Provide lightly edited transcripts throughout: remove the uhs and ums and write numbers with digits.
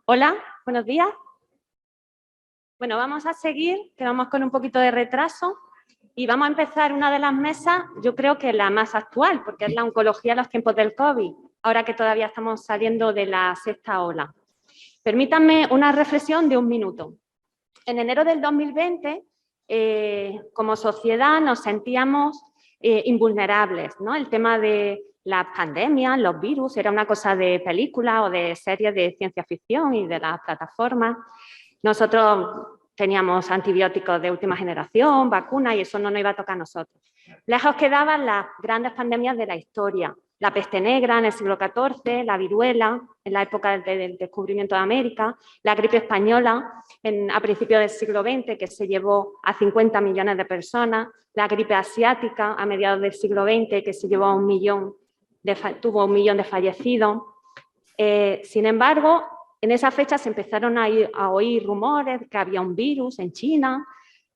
Hola, buenos días. Bueno, vamos a seguir, que vamos con un poquito de retraso y vamos a empezar una de las mesas, yo creo que la más actual, porque es la oncología en los tiempos del COVID, ahora que todavía estamos saliendo de la sexta ola. Permítanme una reflexión de un minuto. En enero del 2020, como sociedad nos sentíamos invulnerables, ¿no? El tema de las pandemias, los virus, era una cosa de películas o de series de ciencia ficción y de las plataformas. Nosotros teníamos antibióticos de última generación, vacunas, y eso no nos iba a tocar a nosotros. Lejos quedaban las grandes pandemias de la historia. La peste negra en el siglo XIV, la viruela en la época del descubrimiento de América, la gripe española a principios del siglo XX, que se llevó a 50 millones de personas, la gripe asiática a mediados del siglo XX, que se llevó a tuvo 1 millón de fallecidos. Sin embargo, en esa fecha se empezaron a oír rumores que había un virus en China,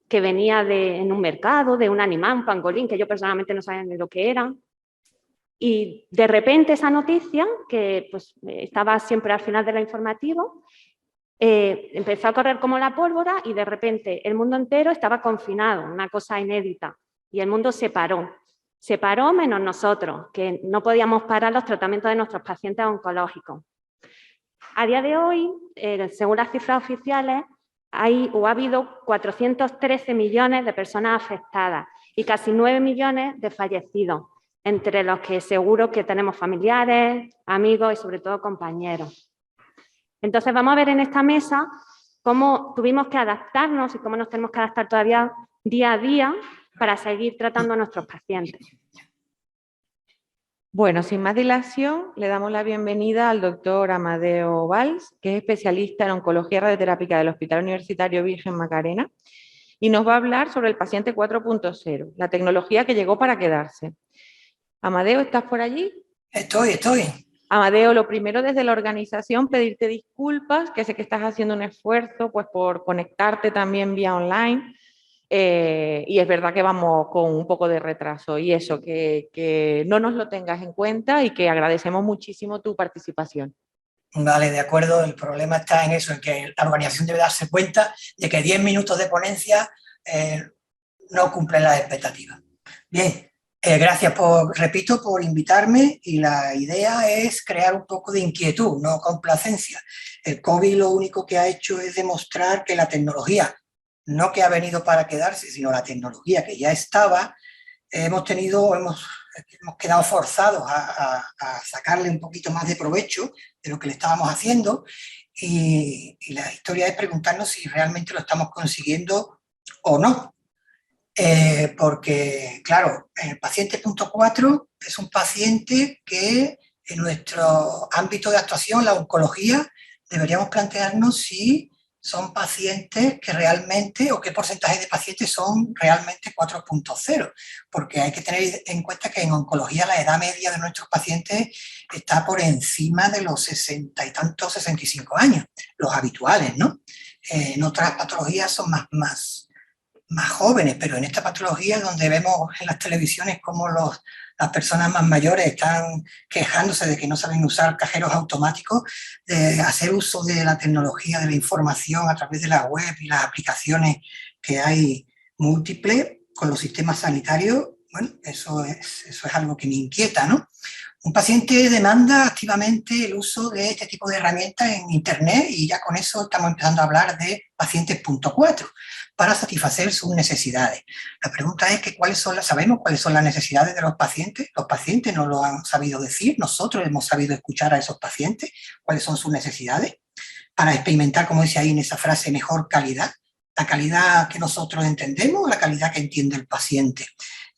que venía en un mercado, de un animal, un pangolín, que yo personalmente no sabía ni lo que era. Y de repente esa noticia, que pues, estaba siempre al final del informativo, empezó a correr como la pólvora y de repente el mundo entero estaba confinado, una cosa inédita. Y el mundo se paró. Se paró menos nosotros, que no podíamos parar los tratamientos de nuestros pacientes oncológicos. A día de hoy, según las cifras oficiales, ha habido 413 millones de personas afectadas y casi 9 millones de fallecidos, entre los que seguro que tenemos familiares, amigos y sobre todo compañeros. Entonces vamos a ver en esta mesa cómo tuvimos que adaptarnos y cómo nos tenemos que adaptar todavía día a día para seguir tratando a nuestros pacientes. Bueno, sin más dilación, le damos la bienvenida al doctor Amadeo Valls, que es especialista en oncología radioterápica del Hospital Universitario Virgen Macarena, y nos va a hablar sobre el paciente 4.0, la tecnología que llegó para quedarse. Amadeo, ¿estás por allí? Estoy. Amadeo, lo primero desde la organización, pedirte disculpas, que sé que estás haciendo un esfuerzo pues, por conectarte también vía online. Y es verdad que vamos con un poco de retraso y eso, que no nos lo tengas en cuenta y que agradecemos muchísimo tu participación. Vale, de acuerdo, el problema está en eso, en que la organización debe darse cuenta de que 10 minutos de ponencia no cumplen las expectativas. Bien, gracias repito, por invitarme, y la idea es crear un poco de inquietud, no complacencia. El COVID lo único que ha hecho es demostrar que la tecnología, no que ha venido para quedarse, sino la tecnología que ya estaba, hemos quedado forzados a sacarle un poquito más de provecho de lo que le estábamos haciendo, y la historia es preguntarnos si realmente lo estamos consiguiendo o no. Porque, claro, el paciente punto 4 es un paciente que en nuestro ámbito de actuación, la oncología, deberíamos plantearnos si son pacientes que realmente, o qué porcentaje de pacientes son realmente 4.0, porque hay que tener en cuenta que en oncología la edad media de nuestros pacientes está por encima de los 60 y tantos, 65 años, los habituales, ¿no? En otras patologías son más jóvenes, pero en esta patología donde vemos en las televisiones cómo las personas más mayores están quejándose de que no saben usar cajeros automáticos, de hacer uso de la tecnología de la información a través de la web y las aplicaciones que hay múltiples con los sistemas sanitarios, bueno, eso es algo que me inquieta, ¿no? Un paciente demanda activamente el uso de este tipo de herramientas en Internet, y ya con eso estamos empezando a hablar de pacientes punto 4 para satisfacer sus necesidades. La pregunta es que sabemos cuáles son las necesidades de los pacientes nos lo han sabido decir, nosotros hemos sabido escuchar a esos pacientes, cuáles son sus necesidades, para experimentar, como dice ahí en esa frase, mejor calidad, la calidad que nosotros entendemos, la calidad que entiende el paciente.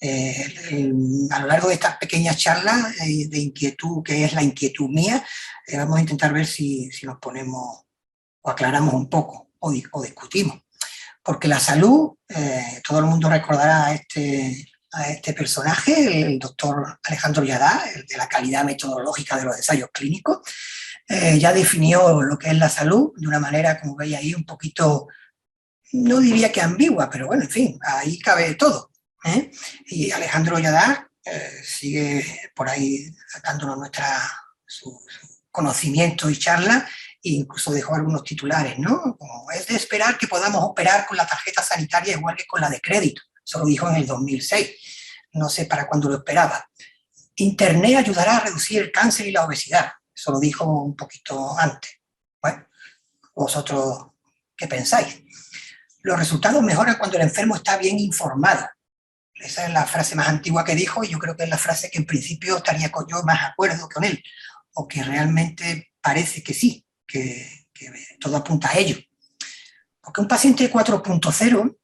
A lo largo de estas pequeñas charlas de inquietud, que es la inquietud mía, vamos a intentar ver si nos ponemos o aclaramos un poco o discutimos. Porque la salud, todo el mundo recordará a este personaje, el doctor Alejandro Lladá, el de la calidad metodológica de los ensayos clínicos. Ya definió lo que es la salud de una manera, como veis ahí, un poquito, no diría que ambigua, pero bueno, en fin, ahí cabe todo. Y Alejandro Lladá sigue por ahí sacándonos su conocimiento y charla, incluso dejó algunos titulares, ¿no? Como es de esperar que podamos operar con la tarjeta sanitaria igual que con la de crédito. Eso lo dijo en el 2006. No sé para cuándo lo esperaba. Internet ayudará a reducir el cáncer y la obesidad. Eso lo dijo un poquito antes. Bueno, ¿vosotros qué pensáis? Los resultados mejoran cuando el enfermo está bien informado. Esa es la frase más antigua que dijo y yo creo que es la frase que en principio estaría yo más de acuerdo con él, o que realmente parece que sí, que todo apunta a ello. Porque un paciente 4.0,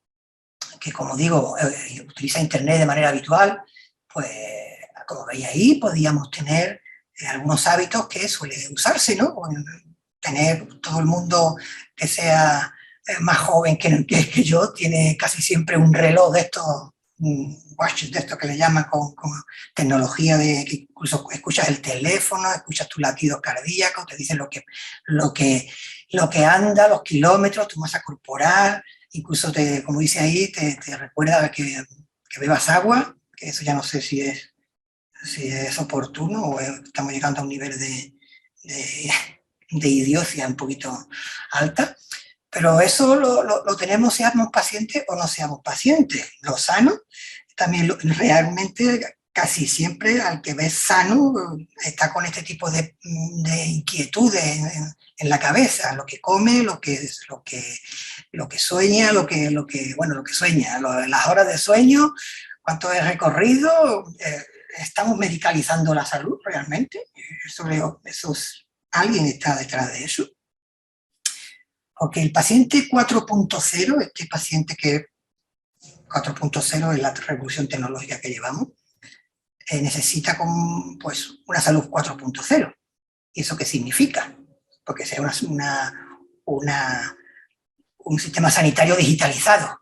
que como digo, utiliza Internet de manera habitual, pues como veis ahí, podíamos tener algunos hábitos que suele usarse, ¿no? Tener todo el mundo que sea más joven que yo, tiene casi siempre un reloj de estos, watches de estos que le llaman con tecnología de que incluso escuchas el teléfono, escuchas tus latidos cardíacos, te dicen lo que anda, los kilómetros, tu masa corporal, incluso como dice ahí, te recuerda que bebas agua, que eso ya no sé si es oportuno o estamos llegando a un nivel de idiocia un poquito alta. Pero eso lo tenemos seamos pacientes o no seamos pacientes. Lo sano, también realmente casi siempre al que ves sano está con este tipo de inquietudes en la cabeza, lo que come, lo que sueña, lo que sueña, las horas de sueño, cuánto he recorrido, estamos medicalizando la salud realmente, alguien está detrás de eso. Porque el paciente 4.0, este paciente que 4.0 es la revolución tecnológica que llevamos, necesita pues, una salud 4.0. ¿Y eso qué significa? Porque sea un sistema sanitario digitalizado,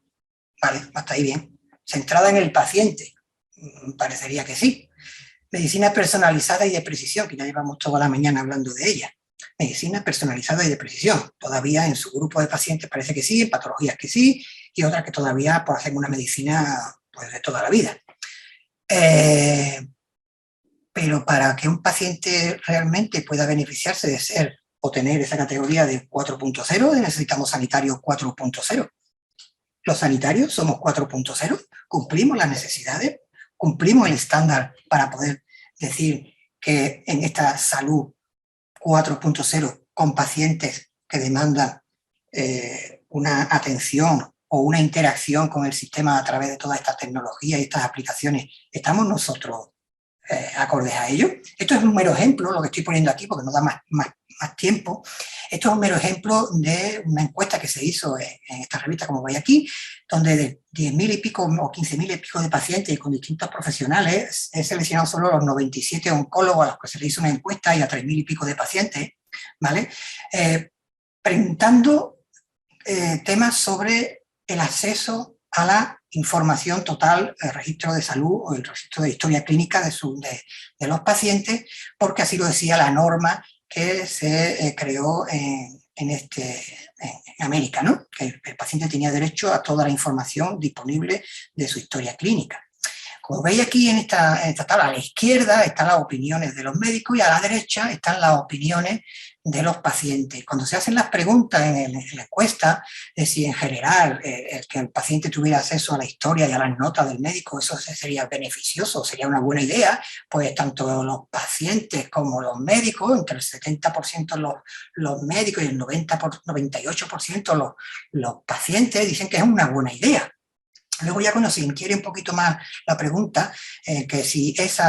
¿vale? Hasta ahí bien. Centrada en el paciente, parecería que sí. Medicina personalizada y de precisión, que ya llevamos toda la mañana hablando de ella. Medicina personalizada y de precisión. Todavía en su grupo de pacientes parece que sí, en patologías que sí, y otras que todavía pues, hacen una medicina pues, de toda la vida. Pero para que un paciente realmente pueda beneficiarse de ser o tener esa categoría de 4.0, necesitamos sanitarios 4.0. Los sanitarios somos 4.0, cumplimos las necesidades, cumplimos el estándar para poder decir que en esta salud 4.0 con pacientes que demandan una atención o una interacción con el sistema a través de toda esta tecnología y estas aplicaciones, ¿estamos nosotros acordes a ello? Esto es un mero ejemplo, lo que estoy poniendo aquí porque no da más tiempo. Esto es un mero ejemplo de una encuesta que se hizo en esta revista, como veis aquí, donde de 10.000 y pico o 15.000 y pico de pacientes con distintos profesionales, he seleccionado solo los 97 oncólogos a los que se le hizo una encuesta y a 3.000 y pico de pacientes, ¿vale? Preguntando temas sobre el acceso a la información total, el registro de salud o el registro de historia clínica de los pacientes, porque así lo decía la norma que se creó en América, ¿no? Que el paciente tenía derecho a toda la información disponible de su historia clínica. Como veis aquí en esta tabla, a la izquierda están las opiniones de los médicos y a la derecha están las opiniones de los pacientes. Cuando se hacen las preguntas en la encuesta de si en general que el paciente tuviera acceso a la historia y a las notas del médico, eso sería beneficioso, sería una buena idea, pues tanto los pacientes como los médicos, entre el 70% los médicos y el 98% los pacientes dicen que es una buena idea. Luego ya cuando se inquiere un poquito más la pregunta, que si ese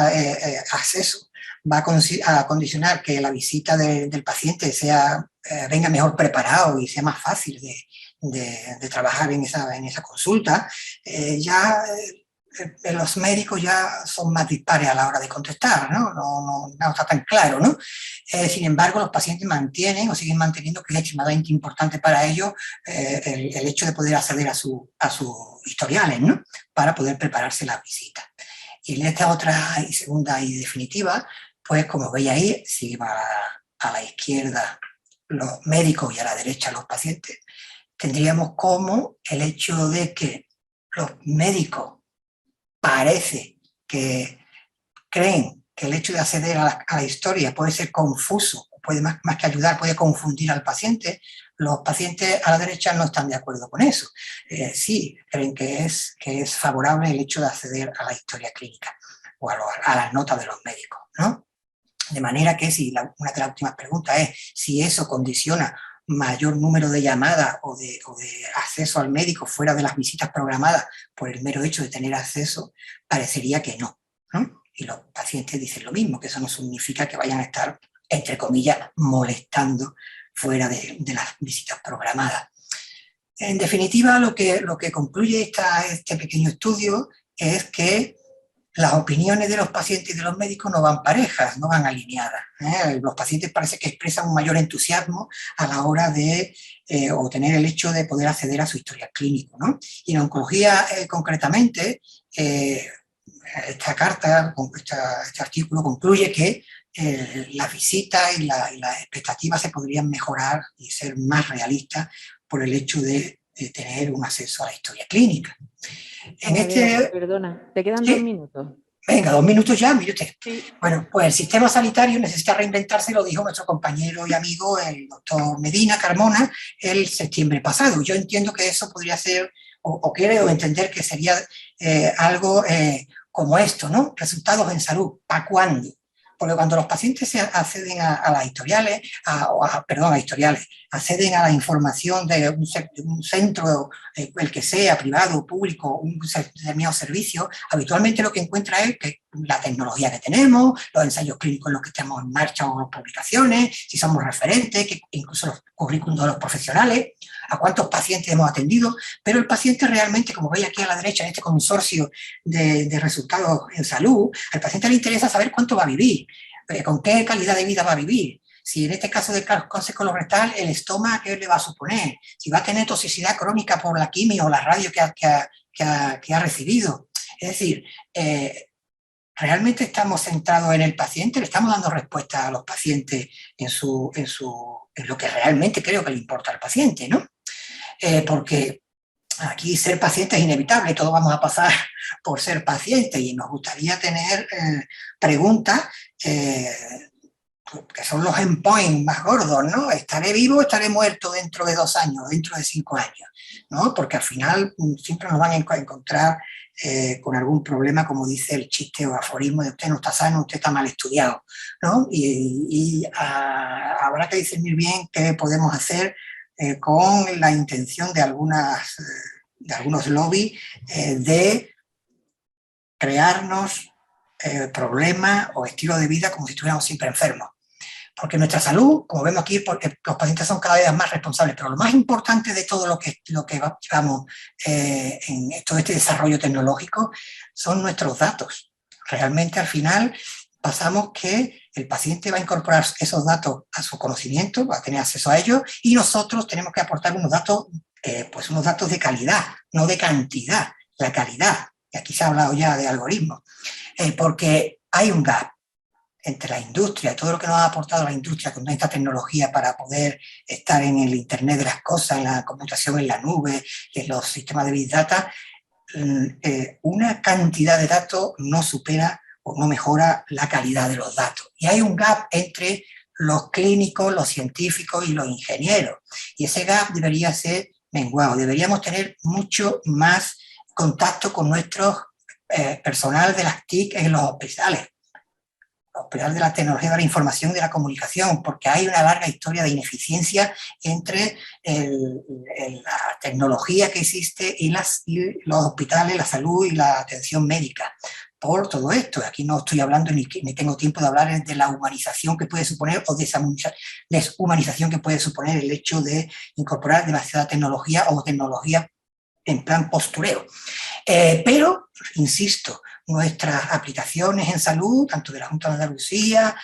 acceso va a condicionar que la visita del paciente venga mejor preparado y sea más fácil de trabajar en esa consulta, los médicos ya son más dispares a la hora de contestar, ¿no? No está tan claro, ¿no? Sin embargo, los pacientes mantienen o siguen manteniendo que es extremadamente importante para ellos el hecho de poder acceder a sus historiales, ¿no? Para poder prepararse la visita. Y en esta otra y segunda y definitiva, pues como veis ahí, si va a la izquierda los médicos y a la derecha los pacientes, tendríamos como el hecho de que los médicos parece que creen que el hecho de acceder a la historia puede ser confuso, puede más que ayudar, puede confundir al paciente. Los pacientes a la derecha no están de acuerdo con eso. Sí, creen que es favorable el hecho de acceder a la historia clínica o a las notas de los médicos, ¿no? De manera que una de las últimas preguntas es si eso condiciona mayor número de llamadas o de acceso al médico fuera de las visitas programadas por el mero hecho de tener acceso, parecería que no, ¿no? Y los pacientes dicen lo mismo, que eso no significa que vayan a estar, entre comillas, molestando fuera de las visitas programadas. En definitiva, lo que concluye este pequeño estudio es que las opiniones de los pacientes y de los médicos no van parejas, no van alineadas. Los pacientes parece que expresan un mayor entusiasmo a la hora de obtener el hecho de poder acceder a su historial clínico, ¿no? Y en oncología, concretamente, esta carta, este artículo concluye que las visitas y las expectativas se podrían mejorar y ser más realistas por el hecho de tener un acceso a la historia clínica. Perdona, te quedan ¿sí? 2 minutos. Venga, 2 minutos ya, mire usted. Sí. Bueno, pues el sistema sanitario necesita reinventarse, lo dijo nuestro compañero y amigo, el doctor Medina Carmona, el septiembre pasado. Yo entiendo que eso podría ser, o creo entender que sería algo como esto, ¿no? Resultados en salud, ¿para cuándo? Porque cuando los pacientes acceden a las historiales, acceden a la información de un centro, el que sea, privado o público, un determinado servicio, habitualmente lo que encuentra es que la tecnología que tenemos, los ensayos clínicos en los que estamos en marcha o publicaciones, si somos referentes, que incluso los currículums de los profesionales, a cuántos pacientes hemos atendido, pero el paciente realmente, como veis aquí a la derecha en este consorcio de resultados en salud, al paciente le interesa saber cuánto va a vivir, con qué calidad de vida va a vivir. Si en este caso del cáncer colorectal, el estómago, ¿qué le va a suponer? Si va a tener toxicidad crónica por la quimio o la radio que ha recibido. Es decir, realmente estamos centrados en el paciente, le estamos dando respuesta a los pacientes en lo que realmente creo que le importa al paciente, ¿no? Porque aquí ser paciente es inevitable, todos vamos a pasar por ser paciente y nos gustaría tener preguntas que son los endpoints más gordos, ¿no? ¿Estaré vivo o estaré muerto dentro de 2 años, dentro de 5 años? ¿No? Porque al final siempre nos van a encontrar con algún problema, como dice el chiste o aforismo de usted no está sano, usted está mal estudiado, ¿no? Y habrá que discernir bien qué podemos hacer con la intención de algunos lobbies de crearnos problemas o estilo de vida como si estuviéramos siempre enfermos. Porque nuestra salud, como vemos aquí, porque los pacientes son cada vez más responsables, pero lo más importante de todo lo que llevamos en todo este desarrollo tecnológico son nuestros datos. Realmente al final pasamos que el paciente va a incorporar esos datos a su conocimiento, va a tener acceso a ellos y nosotros tenemos que aportar unos datos de calidad, no de cantidad, la calidad. Y aquí se ha hablado ya de algoritmos, porque hay un gap entre la industria, todo lo que nos ha aportado la industria con esta tecnología para poder estar en el Internet de las cosas, en la computación en la nube, en los sistemas de Big Data, una cantidad de datos no supera o no mejora la calidad de los datos. Y hay un gap entre los clínicos, los científicos y los ingenieros. Y ese gap debería ser menguado. Deberíamos tener mucho más contacto con nuestro personal de las TIC en los hospitales de la tecnología de la información y de la comunicación, porque hay una larga historia de ineficiencia entre la tecnología que existe y los hospitales, la salud y la atención médica. Por todo esto, aquí no estoy hablando ni tengo tiempo de hablar de la humanización que puede suponer o de esa deshumanización que puede suponer el hecho de incorporar demasiada tecnología o tecnología en plan postureo. Pero, insisto, nuestras aplicaciones en salud, tanto de la Junta de Andalucía,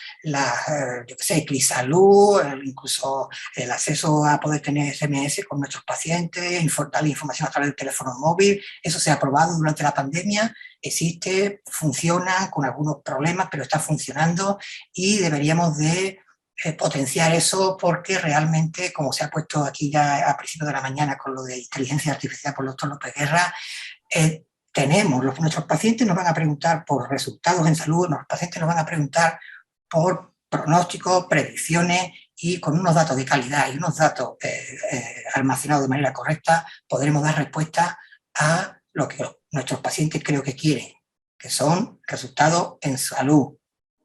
ClíSalud, incluso el acceso a poder tener SMS con nuestros pacientes, darle información a través del teléfono móvil, eso se ha probado durante la pandemia, existe, funciona con algunos problemas, pero está funcionando y deberíamos de potenciar eso porque realmente, como se ha puesto aquí ya a principios de la mañana con lo de inteligencia artificial por el doctor López Guerra, nuestros pacientes nos van a preguntar por resultados en salud, nuestros pacientes nos van a preguntar por pronósticos, predicciones, y con unos datos de calidad y unos datos almacenados de manera correcta podremos dar respuesta a lo que nuestros pacientes creo que quieren, que son resultados en salud,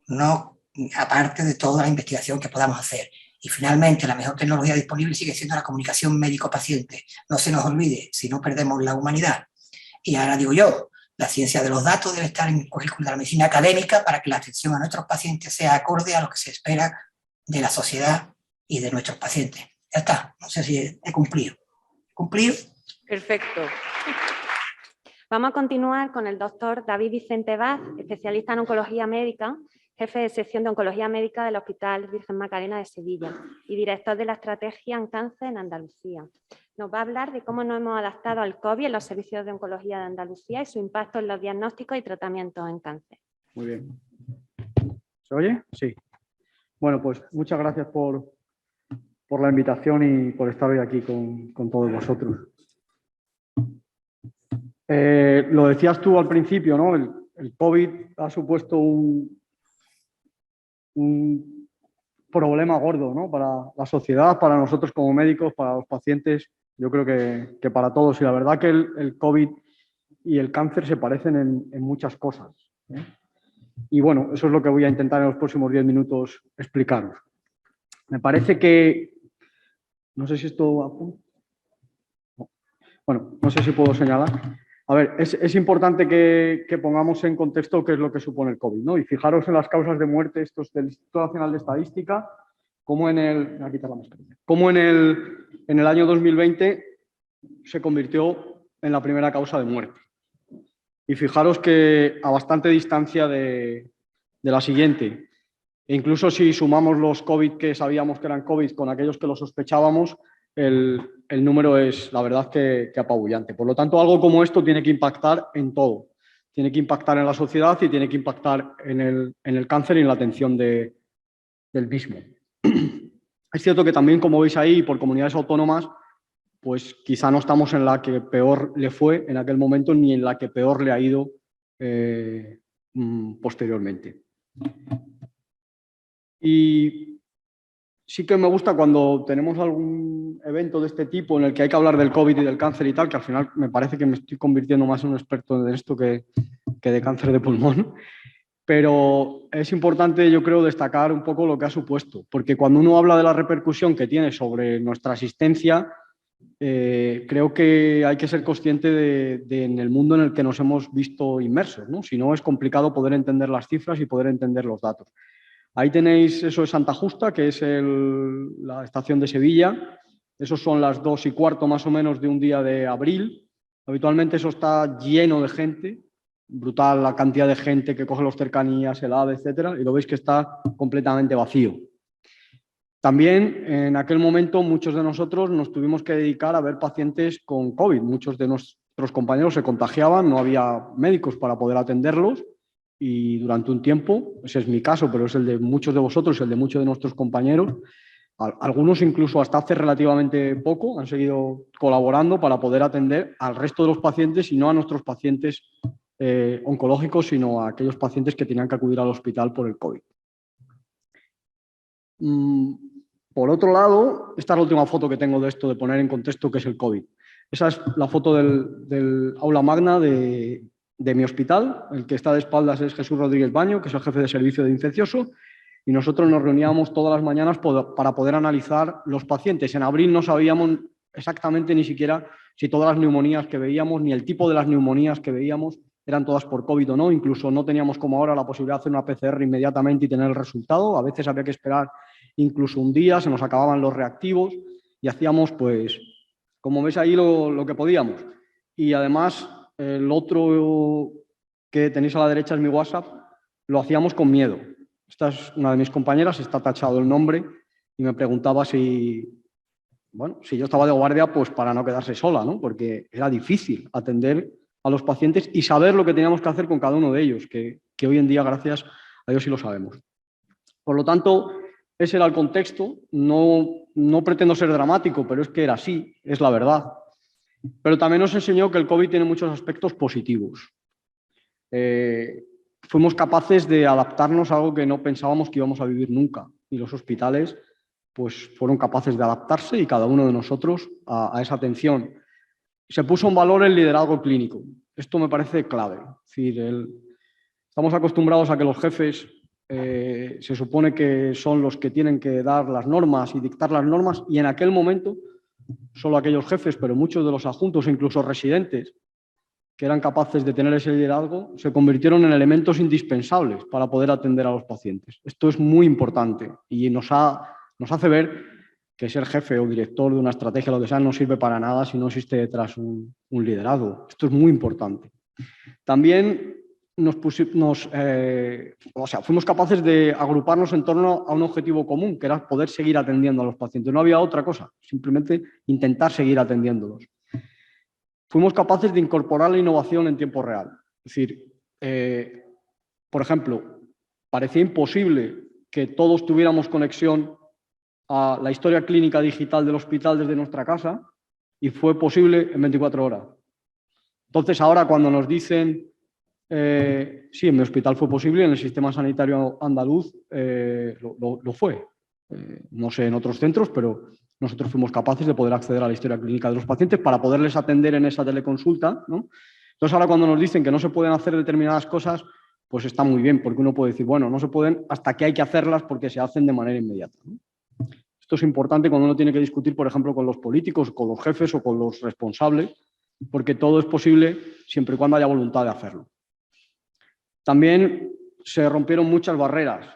no aparte de toda la investigación que podamos hacer. Y finalmente, la mejor tecnología disponible sigue siendo la comunicación médico-paciente. No se nos olvide, si no perdemos la humanidad. Y ahora digo yo, la ciencia de los datos debe estar en el currículum de la medicina académica para que la atención a nuestros pacientes sea acorde a lo que se espera de la sociedad y de nuestros pacientes. Ya está, no sé si he cumplido. ¿Cumplir? Perfecto. Vamos a continuar con el doctor David Vicente Vaz, especialista en oncología médica, jefe de sección de oncología médica del Hospital Virgen Macarena de Sevilla y director de la estrategia en cáncer en Andalucía. Nos va a hablar de cómo nos hemos adaptado al COVID en los servicios de oncología de Andalucía y su impacto en los diagnósticos y tratamientos en cáncer. Muy bien. ¿Se oye? Sí. Bueno, pues muchas gracias por la invitación y por estar hoy aquí con todos vosotros. Lo decías tú al principio, ¿no? El COVID ha supuesto un problema gordo, ¿no? Para la sociedad, para nosotros como médicos, para los pacientes, yo creo que para todos. Y la verdad que el COVID y el cáncer se parecen en muchas cosas, ¿eh? Y bueno, eso es lo que voy a intentar en los próximos 10 minutos explicaros. Me parece que... No sé si esto... Bueno, no sé si puedo señalar. A ver, es importante que pongamos en contexto qué es lo que supone el COVID, ¿no? Y fijaros en las causas de muerte, esto es del Instituto Nacional de Estadística, como en el... Voy a quitar la mascarilla. Como en el año 2020 se convirtió en la primera causa de muerte. Y fijaros que a bastante distancia de la siguiente. E incluso si sumamos los COVID que sabíamos que eran COVID con aquellos que lo sospechábamos, el número es, la verdad, que apabullante. Por lo tanto, algo como esto tiene que impactar en todo. Tiene que impactar en la sociedad y tiene que impactar en el cáncer y en la atención del mismo. Es cierto que también, como veis ahí, por comunidades autónomas, pues quizá no estamos en la que peor le fue en aquel momento ni en la que peor le ha ido posteriormente. Y sí que me gusta cuando tenemos algún evento de este tipo en el que hay que hablar del COVID y del cáncer y tal, que al final me parece que me estoy convirtiendo más en un experto de esto que de cáncer de pulmón. Pero es importante, yo creo, destacar un poco lo que ha supuesto, porque cuando uno habla de la repercusión que tiene sobre nuestra asistencia, creo que hay que ser consciente de en el mundo en el que nos hemos visto inmersos, ¿no? Si no, es complicado poder entender las cifras y poder entender los datos. Ahí tenéis, eso es Santa Justa, que es la estación de Sevilla. Esos son las 2:15 más o menos de un día de abril. Habitualmente eso está lleno de gente, brutal la cantidad de gente que coge los cercanías, el AVE, etcétera, y lo veis que está completamente vacío. También en aquel momento muchos de nosotros nos tuvimos que dedicar a ver pacientes con COVID. Muchos de nuestros compañeros se contagiaban, no había médicos para poder atenderlos y durante un tiempo, ese es mi caso, pero es el de muchos de vosotros, el de muchos de nuestros compañeros, algunos incluso hasta hace relativamente poco han seguido colaborando para poder atender al resto de los pacientes y no a nuestros pacientes oncológicos, sino a aquellos pacientes que tenían que acudir al hospital por el COVID. Por otro lado, esta es la última foto que tengo de esto, de poner en contexto qué es el COVID. Esa es la foto del aula magna de mi hospital. El que está de espaldas es Jesús Rodríguez Baño, que es el jefe de servicio de infeccioso, y nosotros nos reuníamos todas las mañanas para poder analizar los pacientes. En abril no sabíamos exactamente ni siquiera si todas las neumonías que veíamos, ni el tipo de las neumonías que veíamos, eran todas por COVID o no. Incluso no teníamos como ahora la posibilidad de hacer una PCR inmediatamente y tener el resultado. A veces había que esperar incluso un día, se nos acababan los reactivos y hacíamos, pues, como ves ahí, lo que podíamos. Y además, el otro que tenéis a la derecha es mi WhatsApp, lo hacíamos con miedo. Esta es una de mis compañeras, está tachado el nombre y me preguntaba si yo estaba de guardia, pues para no quedarse sola, ¿no? Porque era difícil atender a los pacientes y saber lo que teníamos que hacer con cada uno de ellos, que hoy en día, gracias a Dios, sí lo sabemos. Por lo tanto, ese era el contexto. No pretendo ser dramático, pero es que era así, es la verdad. Pero también nos enseñó que el COVID tiene muchos aspectos positivos. fuimos capaces de adaptarnos a algo que no pensábamos que íbamos a vivir nunca. Y los hospitales pues, fueron capaces de adaptarse y cada uno de nosotros a esa atención. Se puso en valor el liderazgo clínico. Esto me parece clave. Es decir, estamos acostumbrados a que los jefes se supone que son los que tienen que dar las normas y dictar las normas, y en aquel momento solo aquellos jefes, pero muchos de los adjuntos e incluso residentes que eran capaces de tener ese liderazgo, se convirtieron en elementos indispensables para poder atender a los pacientes. Esto es muy importante y nos hace ver que ser jefe o director de una estrategia, lo que sea, no sirve para nada si no existe detrás un liderazgo. Esto es muy importante. También fuimos capaces de agruparnos en torno a un objetivo común, que era poder seguir atendiendo a los pacientes. No había otra cosa, simplemente intentar seguir atendiéndolos. Fuimos capaces de incorporar la innovación en tiempo real. Es decir, por ejemplo, parecía imposible que todos tuviéramos conexión a la historia clínica digital del hospital desde nuestra casa, y fue posible en 24 horas. Entonces, ahora cuando nos dicen, sí, en mi hospital fue posible, en el sistema sanitario andaluz lo fue. No sé en otros centros, pero nosotros fuimos capaces de poder acceder a la historia clínica de los pacientes para poderles atender en esa teleconsulta, ¿no? Entonces, ahora cuando nos dicen que no se pueden hacer determinadas cosas, pues está muy bien, porque uno puede decir, bueno, no se pueden hasta que hay que hacerlas porque se hacen de manera inmediata, ¿no? Esto es importante cuando uno tiene que discutir, por ejemplo, con los políticos, con los jefes o con los responsables, porque todo es posible siempre y cuando haya voluntad de hacerlo. También se rompieron muchas barreras.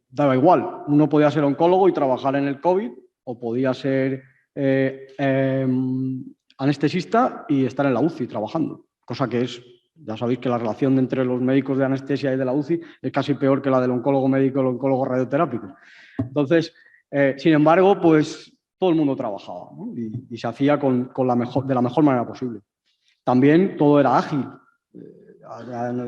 Daba igual, uno podía ser oncólogo y trabajar en el COVID, o podía ser anestesista y estar en la UCI trabajando, cosa que es, ya sabéis que la relación entre los médicos de anestesia y de la UCI es casi peor que la del oncólogo médico y el oncólogo radioterápico. Entonces, sin embargo, pues todo el mundo trabajaba, ¿no? y se hacía de la mejor manera posible. También todo era ágil.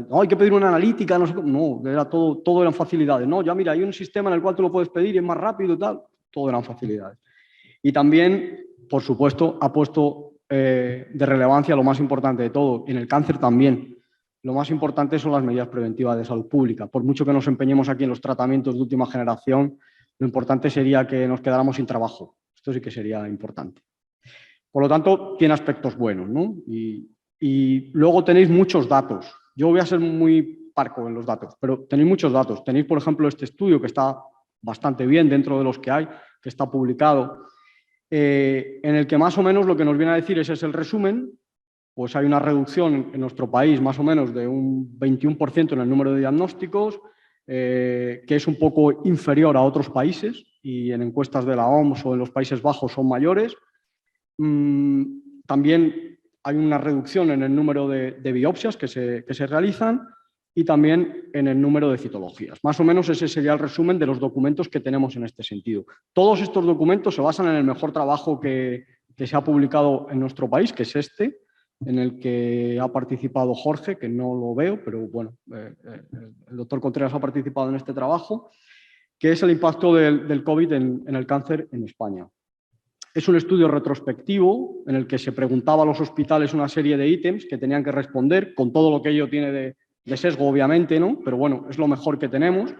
No, hay que pedir una analítica, no sé cómo. No, era todo eran facilidades. No, ya mira, hay un sistema en el cual tú lo puedes pedir y es más rápido y tal. Todo eran facilidades. Y también, por supuesto, ha puesto de relevancia lo más importante de todo. En el cáncer también. Lo más importante son las medidas preventivas de salud pública. Por mucho que nos empeñemos aquí en los tratamientos de última generación, lo importante sería que nos quedáramos sin trabajo. Esto sí que sería importante. Por lo tanto, tiene aspectos buenos, ¿no? Y luego tenéis muchos datos. Yo voy a ser muy parco en los datos, pero tenéis muchos datos. Tenéis, por ejemplo, este estudio que está bastante bien dentro de los que hay, que está publicado, en el que más o menos lo que nos viene a decir es el resumen. Pues hay una reducción en nuestro país más o menos de un 21% en el número de diagnósticos, que es un poco inferior a otros países, y en encuestas de la OMS o en los Países Bajos son mayores. También hay una reducción en el número de biopsias que se realizan, y también en el número de citologías. Más o menos ese sería el resumen de los documentos que tenemos en este sentido. Todos estos documentos se basan en el mejor trabajo que se ha publicado en nuestro país, que es este, en el que ha participado Jorge, que no lo veo, pero bueno, el doctor Contreras ha participado en este trabajo, que es el impacto del COVID en el cáncer en España. Es un estudio retrospectivo en el que se preguntaba a los hospitales una serie de ítems que tenían que responder, con todo lo que ello tiene de sesgo, obviamente, ¿no? Pero bueno, es lo mejor que tenemos.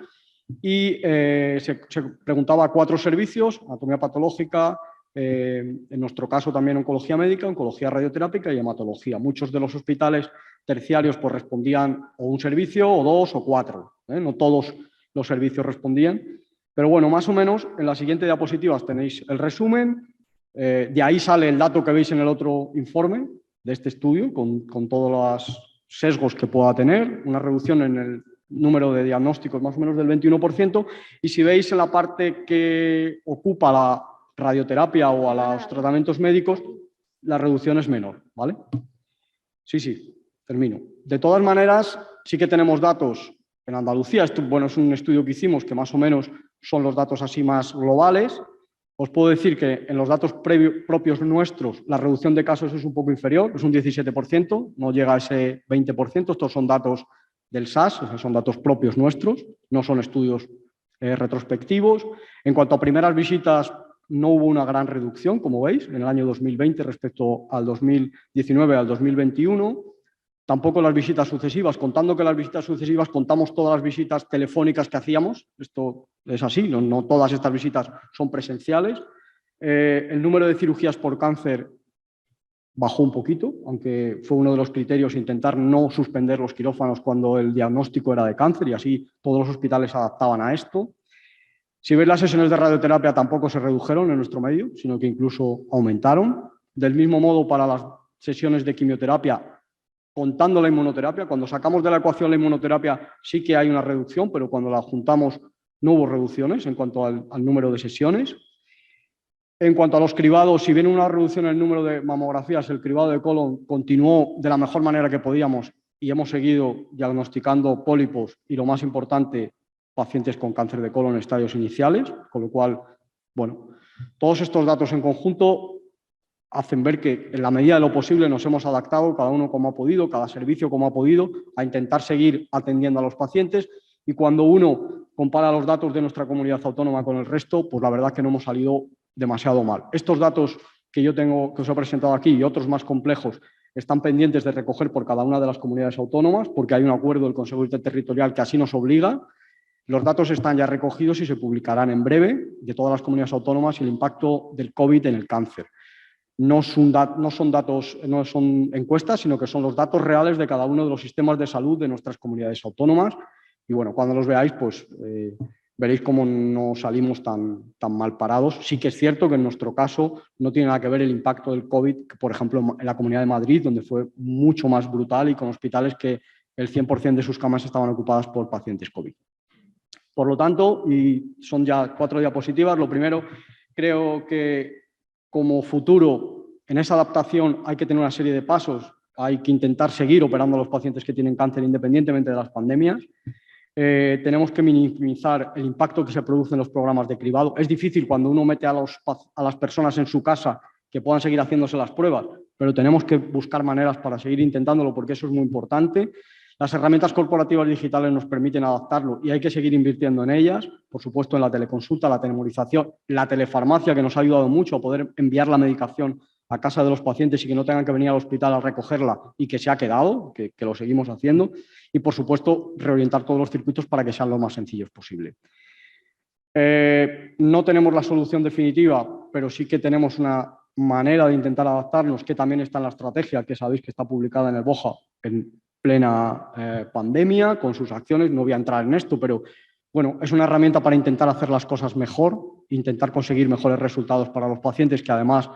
Y se preguntaba a 4 servicios: anatomía patológica, en nuestro caso también oncología médica, oncología radioterápica y hematología. Muchos de los hospitales terciarios pues respondían o un servicio, o 2 o 4. No todos los servicios respondían. Pero bueno, más o menos en la siguiente diapositiva tenéis el resumen. De ahí sale el dato que veis en el otro informe de este estudio, con todos los sesgos que pueda tener, una reducción en el número de diagnósticos más o menos del 21%, y si veis en la parte que ocupa la radioterapia o a los tratamientos médicos, la reducción es menor, ¿vale? Sí, termino. De todas maneras, sí que tenemos datos en Andalucía. Esto, bueno, es un estudio que hicimos que más o menos son los datos así más globales. Os puedo decir que en los datos propios nuestros la reducción de casos es un poco inferior, es un 17%, no llega a ese 20%. Estos son datos del SAS, o sea, son datos propios nuestros, no son estudios retrospectivos. En cuanto a primeras visitas, no hubo una gran reducción, como veis, en el año 2020 respecto al 2019 al 2021. tampoco las visitas sucesivas, contando que las visitas sucesivas contamos todas las visitas telefónicas que hacíamos. Esto es así, no todas estas visitas son presenciales. El número de cirugías por cáncer bajó un poquito, aunque fue uno de los criterios intentar no suspender los quirófanos cuando el diagnóstico era de cáncer y así todos los hospitales se adaptaban a esto. Si veis, las sesiones de radioterapia tampoco se redujeron en nuestro medio, sino que incluso aumentaron. Del mismo modo, para las sesiones de quimioterapia, contando la inmunoterapia, cuando sacamos de la ecuación la inmunoterapia sí que hay una reducción, pero cuando la juntamos no hubo reducciones en cuanto al número de sesiones. En cuanto a los cribados, si bien una reducción en el número de mamografías, el cribado de colon continuó de la mejor manera que podíamos y hemos seguido diagnosticando pólipos y, lo más importante, pacientes con cáncer de colon en estadios iniciales, con lo cual, bueno, todos estos datos en conjunto hacen ver que en la medida de lo posible nos hemos adaptado, cada uno como ha podido, cada servicio como ha podido, a intentar seguir atendiendo a los pacientes, y cuando uno compara los datos de nuestra comunidad autónoma con el resto, pues la verdad es que no hemos salido demasiado mal. Estos datos que yo tengo, que os he presentado aquí, y otros más complejos, están pendientes de recoger por cada una de las comunidades autónomas, porque hay un acuerdo del Consejo Interterritorial que así nos obliga. Los datos están ya recogidos y se publicarán en breve de todas las comunidades autónomas y el impacto del COVID en el cáncer. No son datos, no son encuestas, sino que son los datos reales de cada uno de los sistemas de salud de nuestras comunidades autónomas. Y bueno, cuando los veáis, pues veréis cómo no salimos tan mal parados. Sí que es cierto que en nuestro caso no tiene nada que ver el impacto del COVID, que, por ejemplo, en la Comunidad de Madrid, donde fue mucho más brutal y con hospitales que el 100% de sus camas estaban ocupadas por pacientes COVID. Por lo tanto, y son ya 4 diapositivas, lo primero, creo que como futuro, en esa adaptación hay que tener una serie de pasos, hay que intentar seguir operando a los pacientes que tienen cáncer independientemente de las pandemias. Tenemos que minimizar el impacto que se produce en los programas de cribado. Es difícil cuando uno mete a las personas en su casa que puedan seguir haciéndose las pruebas, pero tenemos que buscar maneras para seguir intentándolo porque eso es muy importante. Las herramientas corporativas digitales nos permiten adaptarlo y hay que seguir invirtiendo en ellas, por supuesto en la teleconsulta, la telemonización, la telefarmacia, que nos ha ayudado mucho a poder enviar la medicación a casa de los pacientes y que no tengan que venir al hospital a recogerla y que se ha quedado, que lo seguimos haciendo, y por supuesto reorientar todos los circuitos para que sean lo más sencillos posible. No tenemos la solución definitiva, pero sí que tenemos una manera de intentar adaptarnos, que también está en la estrategia, que sabéis que está publicada en el BOJA en plena pandemia, con sus acciones. No voy a entrar en esto, pero bueno, es una herramienta para intentar hacer las cosas mejor, intentar conseguir mejores resultados para los pacientes, que además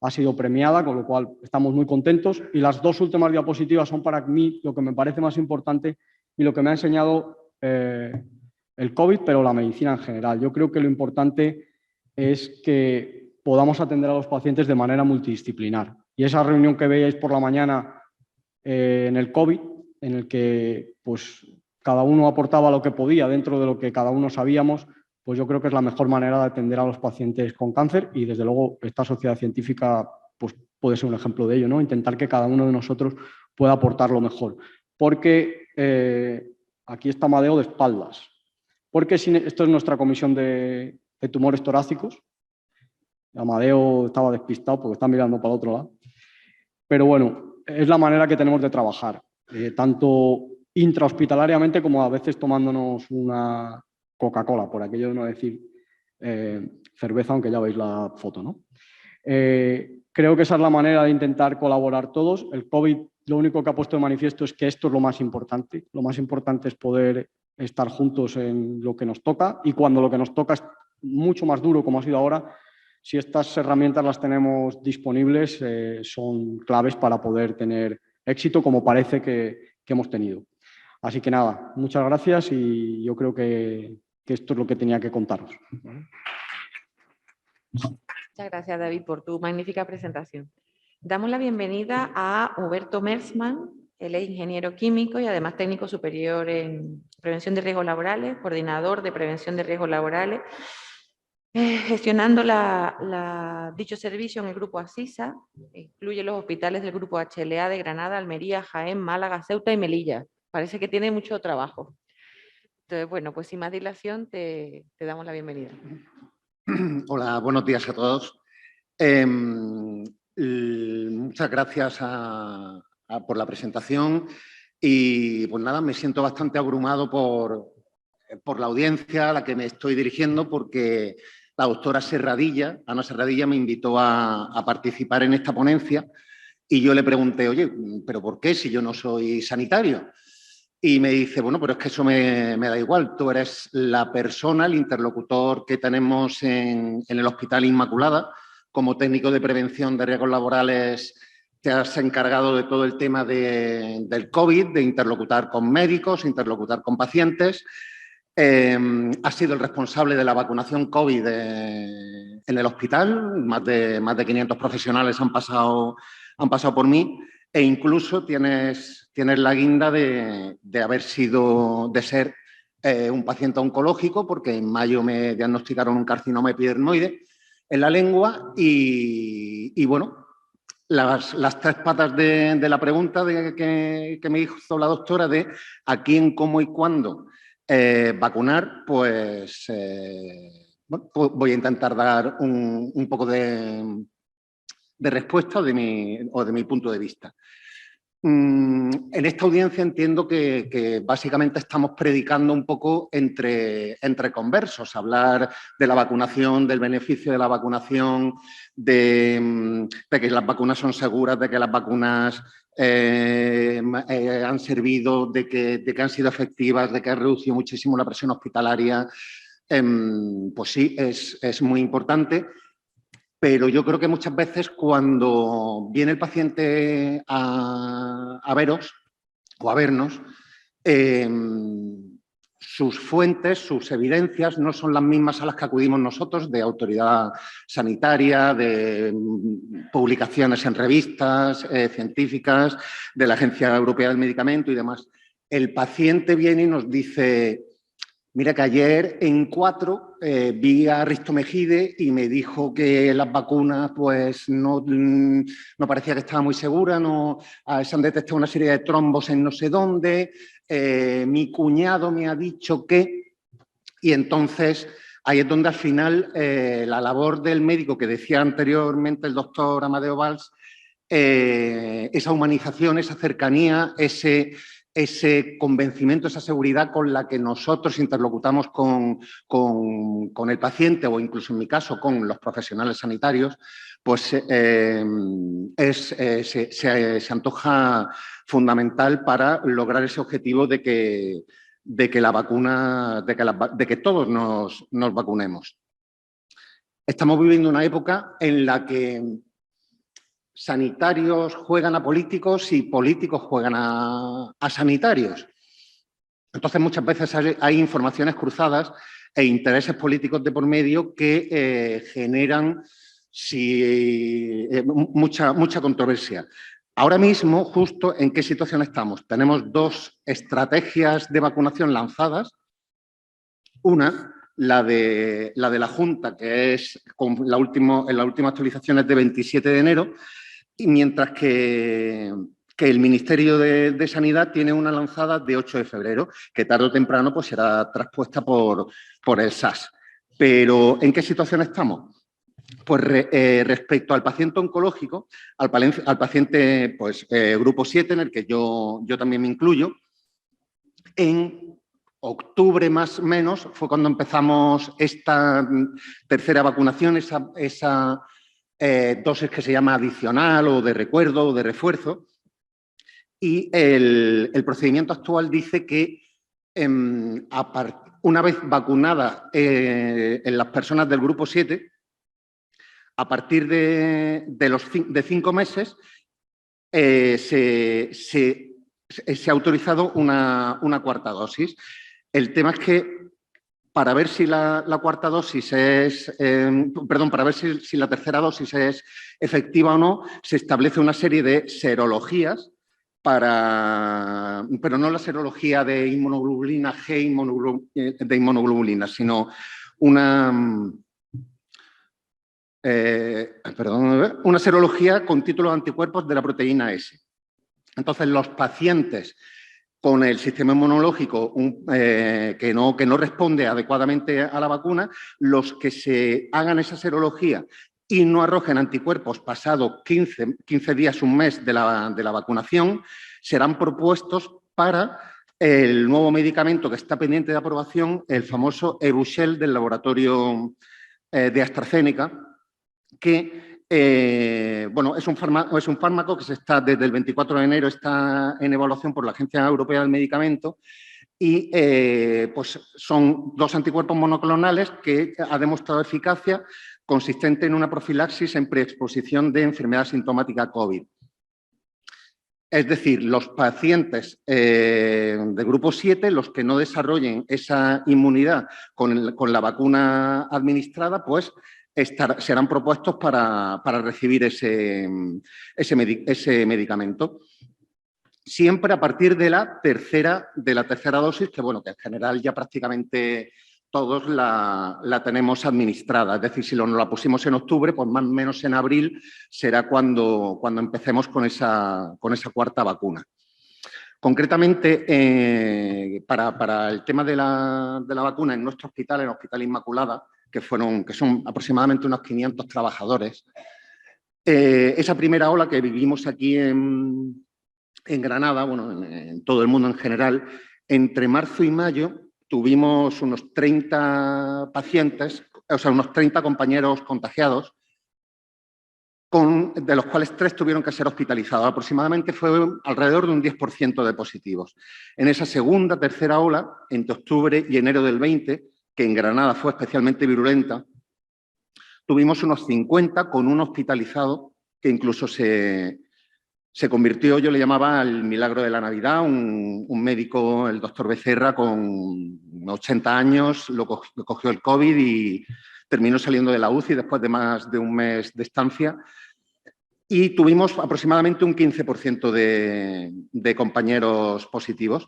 ha sido premiada, con lo cual estamos muy contentos. Y las 2 últimas diapositivas son para mí lo que me parece más importante y lo que me ha enseñado el COVID, pero la medicina en general. Yo creo que lo importante es que podamos atender a los pacientes de manera multidisciplinar. Y esa reunión que veíais por la mañana en el COVID, en el que pues, cada uno aportaba lo que podía dentro de lo que cada uno sabíamos, pues yo creo que es la mejor manera de atender a los pacientes con cáncer y, desde luego, esta sociedad científica pues, puede ser un ejemplo de ello, ¿no? Intentar que cada uno de nosotros pueda aportar lo mejor. Porque aquí está Amadeo de espaldas. Porque esto es nuestra comisión de tumores torácicos. Amadeo estaba despistado porque está mirando para el otro lado. Pero bueno, es la manera que tenemos de trabajar, tanto intrahospitalariamente como a veces tomándonos una Coca-Cola, por aquello de no decir cerveza, aunque ya veis la foto, ¿no? Creo que esa es la manera de intentar colaborar todos. El COVID lo único que ha puesto de manifiesto es que esto es lo más importante. Lo más importante es poder estar juntos en lo que nos toca, y cuando lo que nos toca es mucho más duro, como ha sido ahora, si estas herramientas las tenemos disponibles, son claves para poder tener éxito, como parece que hemos tenido. Así que nada, muchas gracias y yo creo que esto es lo que tenía que contaros. Muchas gracias, David, por tu magnífica presentación. Damos la bienvenida a Huberto Mersman. Él es ingeniero químico y además técnico superior en prevención de riesgos laborales, coordinador de prevención de riesgos laborales, gestionando dicho servicio en el grupo ASISA. Incluye los hospitales del grupo HLA de Granada, Almería, Jaén, Málaga, Ceuta y Melilla. Parece que tiene mucho trabajo. Entonces, bueno, pues sin más dilación te damos la bienvenida. Hola, buenos días a todos. Muchas gracias a por la presentación y pues nada, me siento bastante abrumado por la audiencia a la que me estoy dirigiendo porque la doctora Serradilla, Ana Serradilla, me invitó a participar en esta ponencia y yo le pregunté, oye, ¿pero por qué si yo no soy sanitario? Y me dice, bueno, pero es que eso me da igual, tú eres la persona, el interlocutor que tenemos en el Hospital Inmaculada. Como técnico de prevención de riesgos laborales te has encargado de todo el tema del COVID, de interlocutar con médicos, interlocutar con pacientes. Has sido el responsable de la vacunación COVID en el hospital, más de 500 profesionales han pasado por mí e incluso tienes la guinda de ser un paciente oncológico porque en mayo me diagnosticaron un carcinoma epidermoide en la lengua y bueno, las tres patas de la pregunta que me hizo la doctora de a quién, cómo y cuándo vacunar, pues bueno, voy a intentar dar un poco de respuesta de mi punto de vista. En esta audiencia entiendo que básicamente estamos predicando un poco entre conversos, hablar de la vacunación, del beneficio de la vacunación, de que las vacunas son seguras, de que las vacunas han servido, de que han sido efectivas, de que han reducido muchísimo la presión hospitalaria. Pues sí, es muy importante. Pero yo creo que muchas veces cuando viene el paciente a veros o a vernos, sus fuentes, sus evidencias no son las mismas a las que acudimos nosotros de autoridad sanitaria, de publicaciones en revistas científicas, de la Agencia Europea del Medicamento y demás. El paciente viene y nos dice... Mira que ayer en 4 vi a Risto Mejide y me dijo que las vacunas pues no parecía que estaba muy segura, se han detectado una serie de trombos en no sé dónde, mi cuñado me ha dicho que... Y entonces ahí es donde al final la labor del médico que decía anteriormente el doctor Amadeo Valls, esa humanización, esa cercanía, ese convencimiento, esa seguridad con la que nosotros interlocutamos con el paciente o incluso en mi caso con los profesionales sanitarios, pues se antoja fundamental para lograr ese objetivo de que la vacuna, de que todos nos vacunemos. Estamos viviendo una época en la que sanitarios juegan a políticos y políticos juegan a sanitarios. Entonces, muchas veces hay informaciones cruzadas e intereses políticos de por medio que generan mucha controversia. Ahora mismo, justo ¿en qué situación estamos? Tenemos 2 estrategias de vacunación lanzadas. Una, la de la Junta, que es en la última actualización es de 27 de enero, y mientras que el Ministerio de Sanidad tiene una lanzada de 8 de febrero, que tarde o temprano pues, será traspuesta por el SAS. Pero, ¿en qué situación estamos? Pues respecto al paciente oncológico, al paciente pues, grupo 7, en el que yo también me incluyo, en octubre más o menos fue cuando empezamos esta tercera vacunación, esa dosis que se llama adicional o de recuerdo o de refuerzo. Y el procedimiento actual dice que una vez vacunada en las personas del grupo 7, a partir de 5 meses se ha autorizado una cuarta dosis. El tema es que para ver si la cuarta dosis para ver si la tercera dosis es efectiva o no, se establece una serie de serologías pero no la serología de inmunoglobulina G, de inmunoglobulina, sino una serología con título de anticuerpos de la proteína S. Entonces, los pacientes con el sistema inmunológico que no responde adecuadamente a la vacuna, los que se hagan esa serología y no arrojen anticuerpos pasados 15 días, un mes de la vacunación, serán propuestos para el nuevo medicamento que está pendiente de aprobación, el famoso Evusheld del laboratorio de AstraZeneca, que bueno, es un fármaco que desde el 24 de enero está en evaluación por la Agencia Europea del Medicamento y pues son 2 anticuerpos monoclonales que ha demostrado eficacia consistente en una profilaxis en preexposición de enfermedad sintomática COVID. Es decir, los pacientes de grupo 7, los que no desarrollen esa inmunidad con la vacuna administrada, pues serán propuestos para recibir ese medicamento. Siempre a partir de la tercera dosis, que bueno, que en general ya prácticamente todos la tenemos administrada. Es decir, si nos la pusimos en octubre, pues más o menos en abril será cuando empecemos con esa cuarta vacuna. Concretamente, para el tema de la vacuna en nuestro hospital, en el Hospital Inmaculada, que son aproximadamente unos 500 trabajadores, esa primera ola que vivimos aquí en Granada, bueno, en todo el mundo en general, entre marzo y mayo tuvimos unos 30 pacientes, o sea, unos 30 compañeros contagiados, de los cuales 3 tuvieron que ser hospitalizados. Aproximadamente fue alrededor de un 10% de positivos. En esa segunda, tercera ola, entre octubre y enero del 20, que en Granada fue especialmente virulenta, tuvimos unos 50 con un hospitalizado que incluso se convirtió, yo le llamaba el milagro de la Navidad, un médico, el doctor Becerra, con 80 años, lo cogió el COVID y terminó saliendo de la UCI después de más de un mes de estancia. Y tuvimos aproximadamente un 15% de compañeros positivos.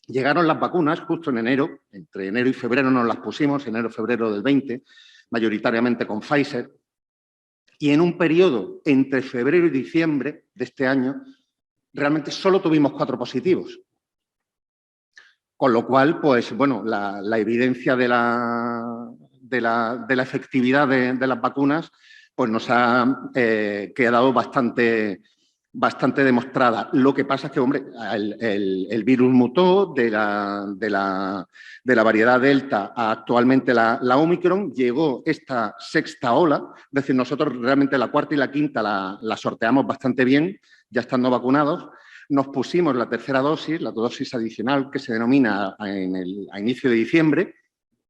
Llegaron las vacunas justo en enero, entre enero y febrero nos las pusimos, enero-febrero del 20, mayoritariamente con Pfizer. Y en un periodo entre febrero y diciembre de este año, realmente solo tuvimos 4 positivos. Con lo cual, pues bueno, la evidencia de la efectividad de las vacunas pues nos ha quedado bastante demostrada. Lo que pasa es que, hombre, el virus mutó de la variedad Delta a actualmente la Omicron, llegó esta sexta ola, es decir, nosotros realmente la cuarta y la quinta la sorteamos bastante bien, ya estando vacunados. Nos pusimos la tercera dosis, la dosis adicional que se denomina a inicio de diciembre